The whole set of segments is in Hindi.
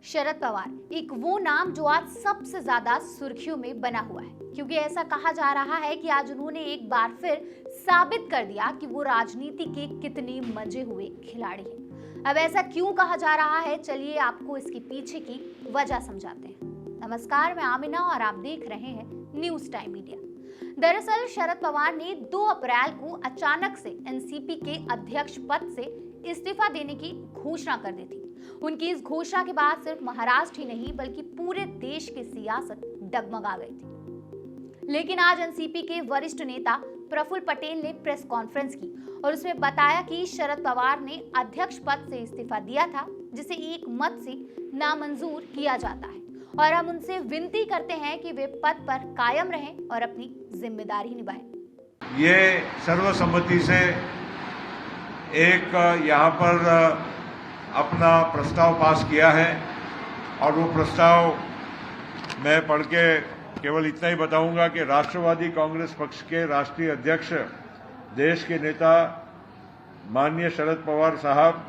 शरद पवार एक वो नाम जो आज सबसे ज्यादा सुर्खियों में बना हुआ है, क्योंकि ऐसा कहा जा रहा है कि आज उन्होंने एक बार फिर साबित कर दिया कि वो राजनीति के कितने मजे हुए खिलाड़ी हैं। अब ऐसा क्यों कहा जा रहा है, चलिए आपको इसके पीछे की वजह समझाते हैं। नमस्कार, मैं आमिना और आप देख रहे हैं न्यूज टाइम मीडिया। दरअसल शरद पवार ने 2 अप्रैल को अचानक से एनसीपी के अध्यक्ष पद से इस्तीफा देने की घोषणा कर दी थी। उनकी इस घोषणा के बाद सिर्फ महाराष्ट्र ही नहीं बल्कि पूरे देश की सियासत डगमगा गई थी। लेकिन आज एनसीपी के वरिष्ठ नेता प्रफुल्ल पटेल ने प्रेस कॉन्फ्रेंस की और उसमें बताया कि शरद पवार ने अध्यक्ष पद से इस्तीफा दिया था, जिसे एक मत से नामंजूर किया जाता है और हम उनसे विनती करते हैं कि वे पद पर कायम रहें और अपनी जिम्मेदारी निभाएं। ये सर्वसम्मति से एक यहाँ पर अपना प्रस्ताव पास किया है और वो प्रस्ताव मैं पढ़ के केवल इतना ही बताऊंगा कि राष्ट्रवादी कांग्रेस पक्ष के राष्ट्रीय अध्यक्ष, देश के नेता माननीय शरद पवार साहब,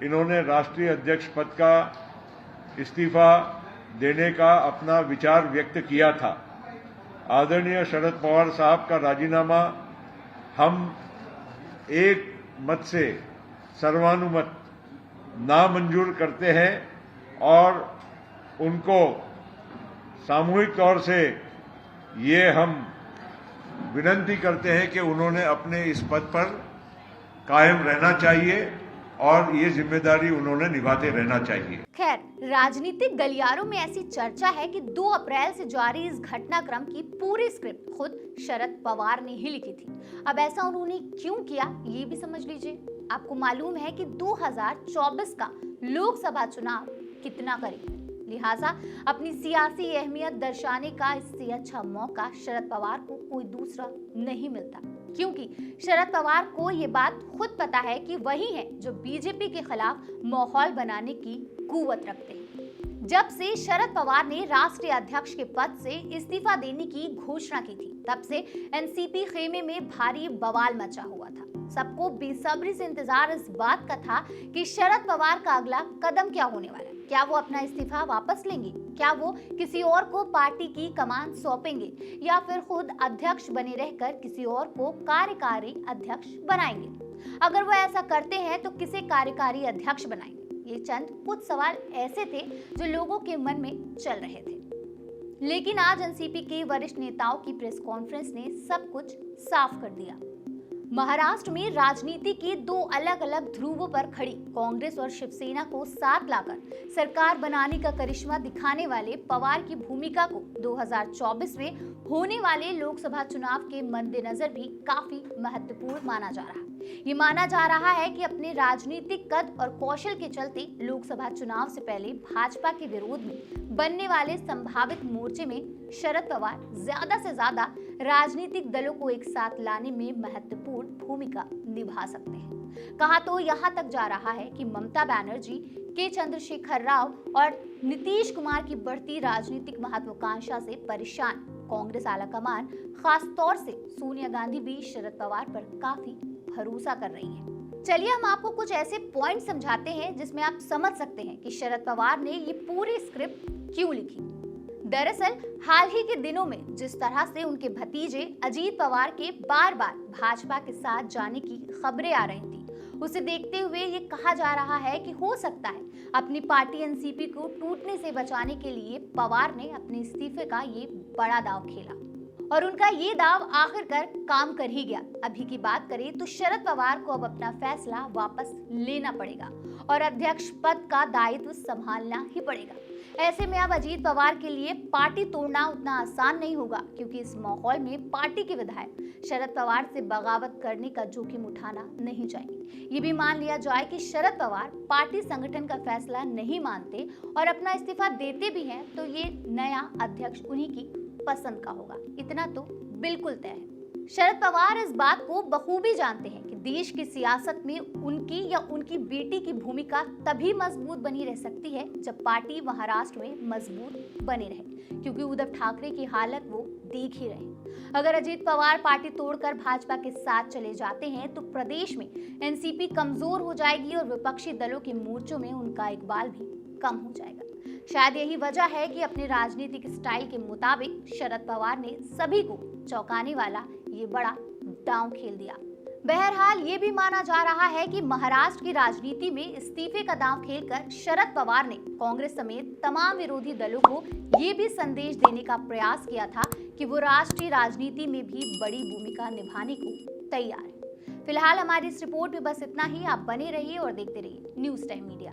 इन्होंने राष्ट्रीय अध्यक्ष पद का इस्तीफा देने का अपना विचार व्यक्त किया था। आदरणीय शरद पवार साहब का राजीनामा हम एक मत से सर्वानुमत नामंजूर करते हैं और उनको सामूहिक तौर से ये हम विनती करते हैं कि उन्होंने अपने इस पद पर कायम रहना चाहिए और ये जिम्मेदारी उन्होंने निभाते रहना चाहिए। खैर, राजनीतिक गलियारों में ऐसी चर्चा है कि 2 अप्रैल से जारी इस घटनाक्रम की पूरी स्क्रिप्ट खुद शरद पवार ने ही लिखी थी। अब ऐसा उन्होंने क्यों किया, ये भी समझ लीजिए। आपको मालूम है कि 2024 का लोकसभा चुनाव कितना करीब है, लिहाजा अपनी सियासी अहमियत दर्शाने का इससे अच्छा मौका शरद पवार को कोई दूसरा नहीं मिलता, क्योंकि शरद पवार को ये बात खुद पता है कि वही है जो बीजेपी के खिलाफ माहौल बनाने की कुव्वत रखते हैं। जब से शरद पवार ने राष्ट्रीय अध्यक्ष के पद से इस्तीफा देने की घोषणा की थी, तब से एनसीपी खेमे में भारी बवाल मचा हुआ था। सबको बेसब्री से इंतजार इस बात का था कि शरद पवार का अगला कदम क्या होने वाला है। क्या वो अपना इस्तीफा वापस लेंगे, क्या वो किसी और को पार्टी की कमान सौंपेंगे या फिर खुद अध्यक्ष बने रहकर किसी और को कार्यकारी अध्यक्ष बनाएंगे। अगर वो ऐसा करते हैं तो किसे कार्यकारी अध्यक्ष बनाएंगे। ये चंद कुछ सवाल ऐसे थे जो लोगों के मन में चल रहे थे। लेकिन आज एनसीपी के वरिष्ठ नेताओं की प्रेस कॉन्फ्रेंस ने सब कुछ साफ कर दिया। महाराष्ट्र में राजनीति के 2 अलग अलग ध्रुवों पर खड़ी कांग्रेस और शिवसेना को साथ लाकर सरकार बनाने का करिश्मा दिखाने वाले पवार की भूमिका को 2024 में होने वाले लोकसभा चुनाव के मद्देनजर भी काफी महत्वपूर्ण माना जा रहा है। ये माना जा रहा है कि अपने राजनीतिक कद और कौशल के चलते लोकसभा चुनाव से पहले भाजपा के विरोध में बनने वाले संभावित मोर्चे में शरद पवार ज्यादा से ज्यादा राजनीतिक दलों को एक साथ लाने में महत्वपूर्ण भूमिका निभा सकते हैं। कहा तो यहाँ तक जा रहा है कि ममता बनर्जी, के चंद्रशेखर राव और नीतीश कुमार की बढ़ती राजनीतिक महत्वाकांक्षा से परेशान कांग्रेस आलाकमान, खास तौर से सोनिया गांधी भी शरद पवार पर काफी भरोसा कर रही हैं। चलिए हम आपको कुछ ऐसे पॉइंट समझाते हैं जिसमें आप समझ सकते हैं कि शरद पवार ने ये पूरी स्क्रिप्ट क्यों लिखी। दरअसल हाल ही के दिनों में जिस तरह से उनके भतीजे अजीत पवार के बार बार भाजपा के साथ जाने की खबरें आ रही थी, उसे देखते हुए ये कहा जा रहा है कि हो सकता है अपनी पार्टी एनसीपी को टूटने से बचाने के लिए पवार ने अपने इस्तीफे का ये बड़ा दांव खेला और उनका ये दांव आखिरकार काम कर ही गया। अभी की बात करें तो शरद पवार को अब अपना फैसला वापस लेना पड़ेगा और अध्यक्ष पद का दायित्व संभालना ही पड़ेगा। ऐसे में अब अजीत पवार के लिए पार्टी तोड़ना उतना आसान नहीं होगा, क्योंकि इस माहौल में पार्टी के विधायक शरद पवार से बगावत करने का जोखिम उठाना नहीं चाहिए। ये भी मान लिया जाए कि शरद पवार पार्टी संगठन का फैसला नहीं मानते और अपना इस्तीफा देते भी हैं तो ये नया अध्यक्ष उन्हीं की पसंद का होगा, इतना तो बिल्कुल तय है। शरद पवार इस बात को बखूबी जानते हैं कि देश की सियासत में उनकी या उनकी बेटी की भूमिका तभी मजबूत बनी रह सकती है जब पार्टी महाराष्ट्र में मजबूत बने रहे, क्योंकि उद्धव ठाकरे की हालत वो देख ही रहे। अगर अजीत पवार पार्टी तोड़कर भाजपा के साथ चले जाते हैं तो प्रदेश में एनसीपी कमजोर हो जाएगी और विपक्षी दलों के मोर्चों में उनका इकबाल भी कम हो जाएगा। शायद यही वजह है कि अपने राजनीतिक स्टाइल के मुताबिक शरद पवार ने सभी को चौंकाने वाला ये बड़ा दांव खेल दिया। बहरहाल ये भी माना जा रहा है कि महाराष्ट्र की राजनीति में इस्तीफे का दांव खेलकर शरद पवार ने कांग्रेस समेत तमाम विरोधी दलों को ये भी संदेश देने का प्रयास किया था कि वो राष्ट्रीय राजनीति में भी बड़ी भूमिका निभाने को तैयार है। फिलहाल हमारी इस रिपोर्ट में बस इतना ही। आप बने रहिए और देखते रहिए न्यूज़ टाइम मीडिया।